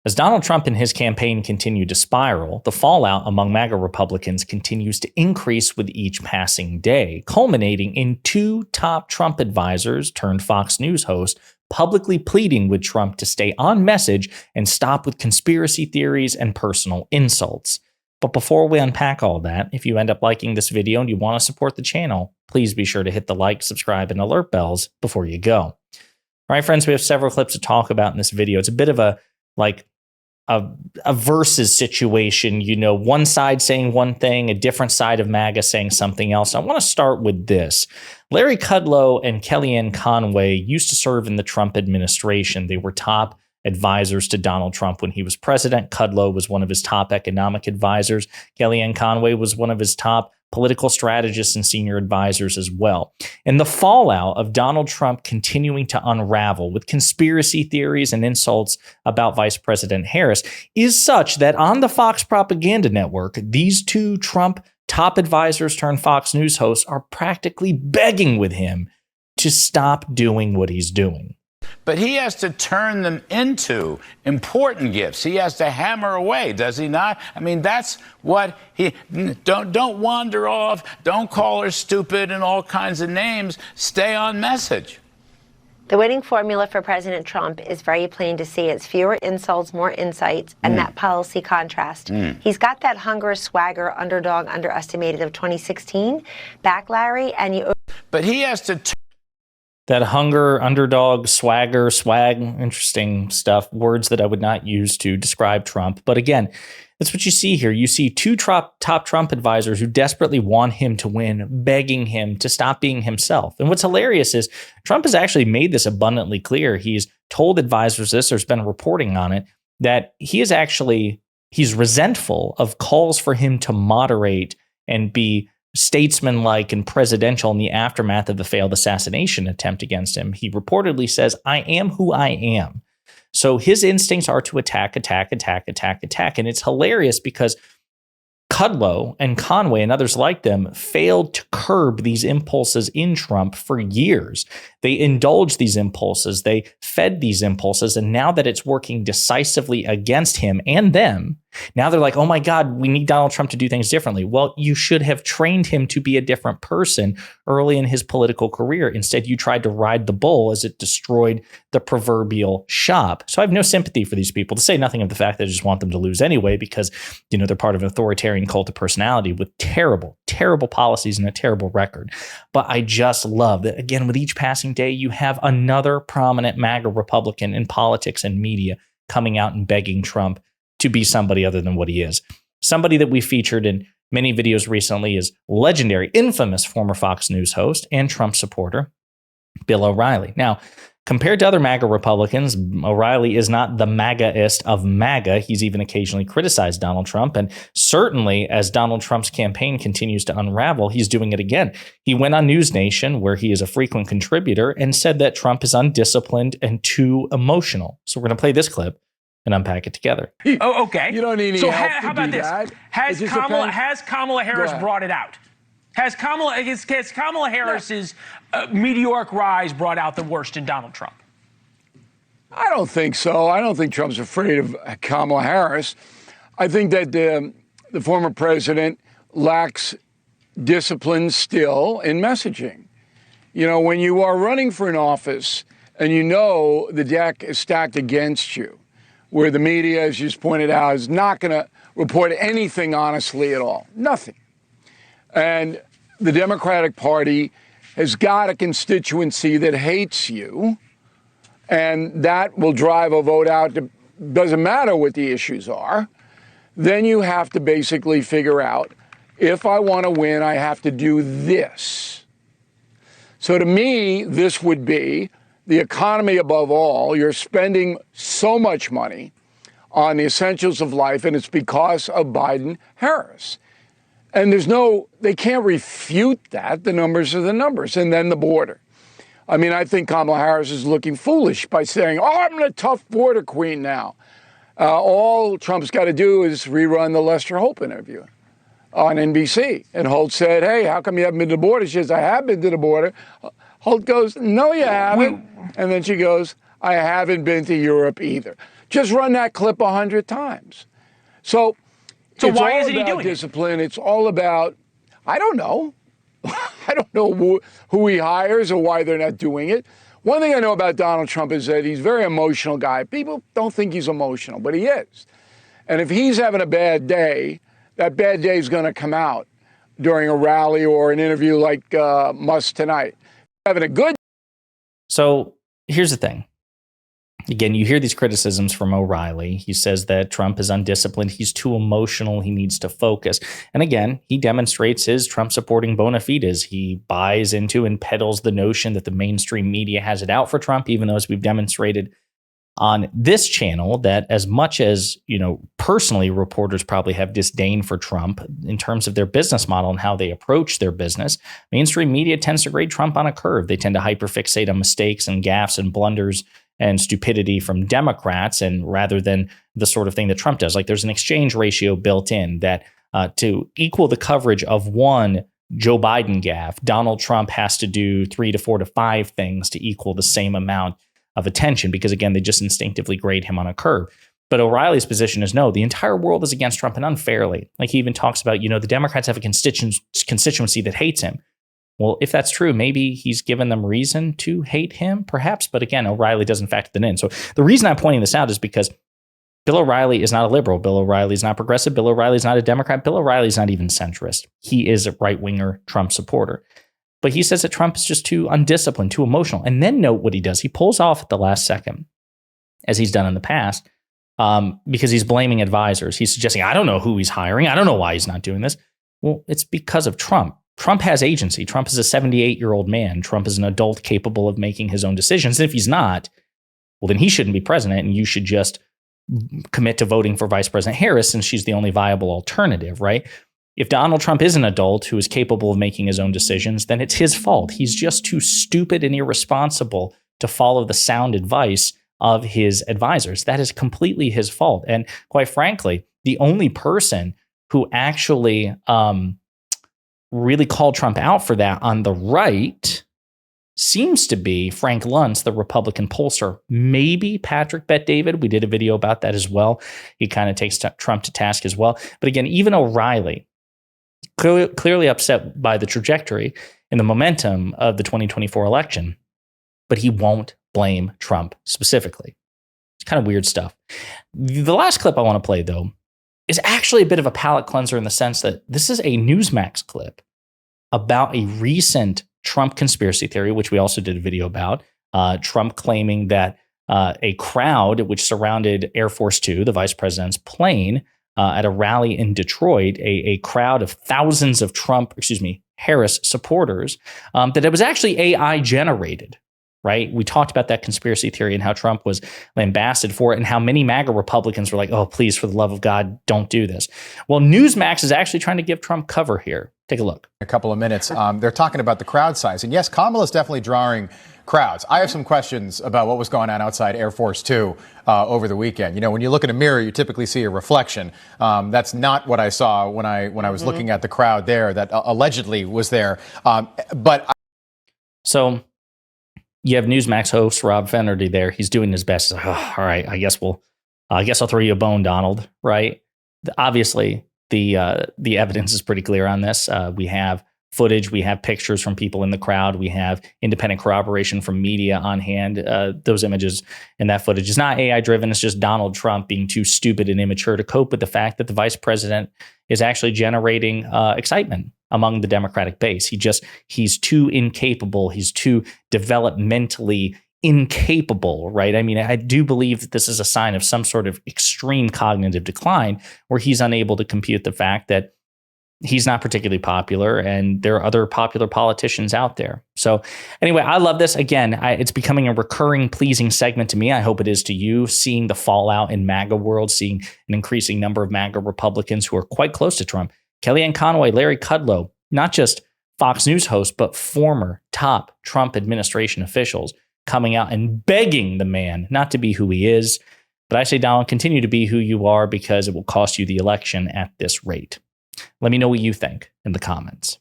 As Donald Trump and his campaign continue to spiral, the fallout among MAGA Republicans continues to increase with each passing day, culminating in two top Trump advisors turned Fox News host publicly pleading with Trump to stay on message and stop with conspiracy theories and personal insults. But before we unpack all that, if you end up liking this video and you want to support the channel, please be sure to hit the like, subscribe, and alert bells before you go. All right, friends, we have several clips to talk about in this video. It's a bit of a versus situation, one side saying one thing, a different side of MAGA saying something else. I want to start with this. Larry Kudlow and Kellyanne Conway used to serve in the Trump administration. They were top advisors to Donald Trump when he was president. Kudlow was one of his top economic advisors. Kellyanne Conway was one of his top political strategists and senior advisors as well. And the fallout of Donald Trump continuing to unravel with conspiracy theories and insults about Vice President Harris is such that on the Fox Propaganda Network, these two Trump top advisors turned Fox News hosts are practically begging with him to stop doing what he's doing. But he has to turn them into important gifts. He has to hammer away, does he not? I mean, that's what he... Don't wander off. Don't call her stupid and all kinds of names. Stay on message. The winning formula for President Trump is very plain to see. It's fewer insults, more insights, and that policy contrast. He's got that hunger, swagger, underdog, underestimated of 2016 back, Larry, and But he has to... That hunger, underdog, swagger, swag, interesting stuff, words that I would not use to describe Trump. But again, that's what you see here. You see two top Trump advisors who desperately want him to win, begging him to stop being himself. And what's hilarious is Trump has actually made this abundantly clear. He's told advisors this, there's been reporting on it, that he's resentful of calls for him to moderate and be statesmanlike and presidential in the aftermath of the failed assassination attempt against him. He reportedly says, "I am who I am." So his instincts are to attack. And it's hilarious because Kudlow and Conway and others like them failed to curb these impulses in Trump for years. They indulged these impulses. They fed these impulses. And now that it's working decisively against him and them, now they're like, oh my God, we need Donald Trump to do things differently. Well, you should have trained him to be a different person early in his political career. Instead, you tried to ride the bull as it destroyed the proverbial shop. So I have no sympathy for these people, to say nothing of the fact that I just want them to lose anyway, because, they're part of an authoritarian cult of personality with terrible, terrible policies and a terrible record. But I just love that, again, with each passing day, you have another prominent MAGA Republican in politics and media coming out and begging Trump to be somebody other than what he is. Somebody that we featured in many videos recently is legendary, infamous former Fox News host and Trump supporter, Bill O'Reilly. Now, compared to other MAGA Republicans, O'Reilly is not the MAGA-ist of MAGA. He's even occasionally criticized Donald Trump. And certainly, as Donald Trump's campaign continues to unravel, he's doing it again. He went on News Nation, where he is a frequent contributor, and said that Trump is undisciplined and too emotional. So we're going to play this clip and unpack it together. Oh, okay. You don't need any help how about this? Has Kamala Harris brought it out? Has Kamala Harris's meteoric rise brought out the worst in Donald Trump? I don't think so. I don't think Trump's afraid of Kamala Harris. I think that the former president lacks discipline still in messaging. When you are running for an office and the deck is stacked against you, where the media, as you just pointed out, is not going to report anything honestly at all. Nothing. And the Democratic Party has got a constituency that hates you, and that will drive a vote out. Doesn't matter what the issues are. Then you have to basically figure out, if I want to win, I have to do this. So to me, this would be the economy above all. You're spending so much money on the essentials of life, and it's because of Biden-Harris. And they can't refute that. The numbers are the numbers. And then the border. I mean, I think Kamala Harris is looking foolish by saying, I'm a tough border queen now. All Trump's got to do is rerun the Lester Holt interview on NBC. And Holt said, hey, how come you haven't been to the border? She says, I have been to the border. Holt goes, no, you haven't. And then she goes, I haven't been to Europe either. Just run that clip 100 times. So why isn't he doing discipline? It's all about, I don't know. I don't know who he hires or why they're not doing it. One thing I know about Donald Trump is that he's a very emotional guy. People don't think he's emotional, but he is. And if he's having a bad day, that bad day is going to come out during a rally or an interview like Musk tonight. Having a good. So here's the thing. Again, you hear these criticisms from O'Reilly. He says that Trump is undisciplined. He's too emotional. He needs to focus. And again, he demonstrates his Trump-supporting bona fides. He buys into and peddles the notion that the mainstream media has it out for Trump, even though, as we've demonstrated on this channel, that as much as, personally, reporters probably have disdain for Trump in terms of their business model and how they approach their business, mainstream media tends to grade Trump on a curve. They tend to hyperfixate on mistakes and gaffes and blunders and stupidity from Democrats, and rather than the sort of thing that Trump does. Like, there's an exchange ratio built in that to equal the coverage of one Joe Biden gaffe, Donald Trump has to do 3 to 4 to 5 things to equal the same amount of attention, because again, they just instinctively grade him on a curve. But O'Reilly's position is no, the entire world is against Trump, and unfairly. Like, he even talks about, the Democrats have a constituency that hates him. Well, if that's true, maybe he's given them reason to hate him, perhaps. But again, O'Reilly doesn't factor that in. So the reason I'm pointing this out is because Bill O'Reilly is not a liberal. Bill O'Reilly is not progressive. Bill O'Reilly is not a Democrat. Bill O'Reilly is not even centrist. He is a right-winger Trump supporter. But he says that Trump is just too undisciplined, too emotional. And then note what he does. He pulls off at the last second, as he's done in the past, because he's blaming advisors. He's suggesting, I don't know who he's hiring. I don't know why he's not doing this. Well, it's because of Trump. Trump has agency. Trump is a 78-year-old man. Trump is an adult capable of making his own decisions. And if he's not, well, then he shouldn't be president, and you should just commit to voting for Vice President Harris, since she's the only viable alternative, right? If Donald Trump is an adult who is capable of making his own decisions, then it's his fault. He's just too stupid and irresponsible to follow the sound advice of his advisors. That is completely his fault. And quite frankly, the only person who actually really called Trump out for that on the right seems to be Frank Luntz, the Republican pollster. Maybe Patrick Bet-David. We did a video about that as well. He kind of takes Trump to task as well. But again, even O'Reilly, clearly upset by the trajectory and the momentum of the 2024 election, but he won't blame Trump specifically. It's kind of weird stuff. The last clip I want to play, though, is actually a bit of a palate cleanser in the sense that this is a Newsmax clip about a recent Trump conspiracy theory, which we also did a video about. Trump claiming that a crowd which surrounded Air Force Two, the vice president's plane, at a rally in Detroit, a crowd of thousands of Harris supporters, that it was actually AI generated. Right? We talked about that conspiracy theory and how Trump was lambasted for it, and how many MAGA Republicans were like, oh, please, for the love of God, don't do this. Well, Newsmax is actually trying to give Trump cover here. Take a look. A couple of minutes. They're talking about the crowd size. And yes, Kamala's definitely drawing crowds. I have some questions about what was going on outside Air Force Two over the weekend. When you look in a mirror, you typically see a reflection. That's not what I saw when I was looking at the crowd there that allegedly was there. So you have Newsmax host Rob Finnerty there. He's doing his best. He's like, oh, all right, I guess I'll throw you a bone, Donald. Right? Obviously, the evidence is pretty clear on this. We have footage, we have pictures from people in the crowd, we have independent corroboration from media on hand. Those images and that footage is not AI driven. It's just Donald Trump being too stupid and immature to cope with the fact that the vice president is actually generating excitement among the Democratic base. He's too incapable. He's too developmentally incapable, right? I mean, I do believe that this is a sign of some sort of extreme cognitive decline, where he's unable to compute the fact that he's not particularly popular and there are other popular politicians out there. So anyway, I love this. Again, it's becoming a recurring, pleasing segment to me. I hope it is to you, seeing the fallout in MAGA world, seeing an increasing number of MAGA Republicans who are quite close to Trump. Kellyanne Conway, Larry Kudlow, not just Fox News hosts, but former top Trump administration officials coming out and begging the man not to be who he is. But I say, Donald, continue to be who you are, because it will cost you the election at this rate. Let me know what you think in the comments.